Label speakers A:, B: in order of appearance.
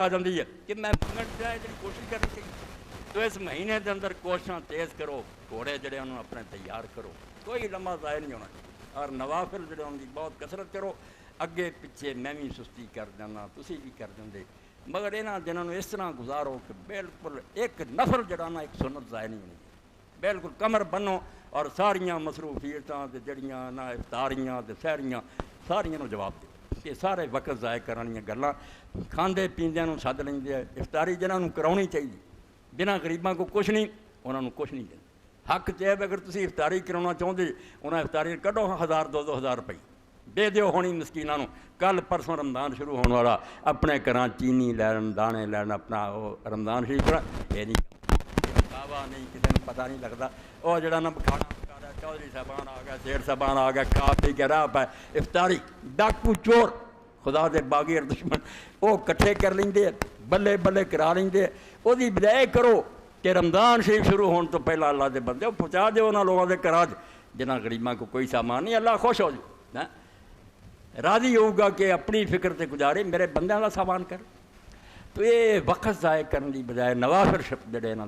A: آ جاتی ہے کہ میں منگن چاہے جی کوشش کرنی چاہیے. تو اس مہینے کے اندر کوششاں تیز کرو, گھوڑے جڑے انہوں اپنے تیار کرو, کوئی لمحہ ضائع نہیں ہونا چاہیے. اور نوافل جڑے ان کی بہت کثرت کرو. اگے پیچھے میں بھی سستی کر جانا, تسی بھی کر دیں, مگر یہاں دنوں اس طرح گزارو کہ بالکل ایک نفل جڑا نا ایک سنت ضائع نہیں ہونی, بالکل کمر بنو. اور ساریاں مصروفیتاں تے جڑیاں نہ افطاریاں تے سحریاں ساریاں نو جواب دے. یہ سارے وقت ضائع کرنے گلاں کھاندے پیندیاں نو سد لیں. افطاری جنہاں نو کراؤنی چاہیے, بنا غریباں کو کچھ نہیں, انہوں نے کچھ نہیں دینا. حق چاہے اگر تسی افطاری کرانا چاہتے انہیں افطاری کڈو 1000-2000 روپئے دے دیو ہونی مسکیناں نو. کل پرسوں رمضان شروع ہونے والا, اپنے گھراں چینی لین دانے لین اپنا رمضان شریف کرا. یہ نہیں دعویٰ نہیں, کسی نے پتہ نہیں لگتا. وہ جڑا نا کھانا پکا رہا, چودھری صاحبان آ گیا, سیٹھ صاحبان آ گیا, کھا پی کے راہ پہ افطاری. ڈاکو چور خدا دے باغی اور دشمن وہ کٹھے کر لیں, بلے بلے کرا لیں. وہ بجائے کرو کہ رمضان شریف شروع ہونے تو پہلا اللہ دے بندے پہنچا دو انہوں لوگوں کے گھراں جنہاں غریباں کو کوئی سامان نہیں. اللہ خوش ہو جائے, راضی ہوگا کہ اپنی فکر سے گزارے, میرے بندیاں کا سامان کر. تو یہ وقت ضائع کرنے کی بجائے نوافل جڑے نا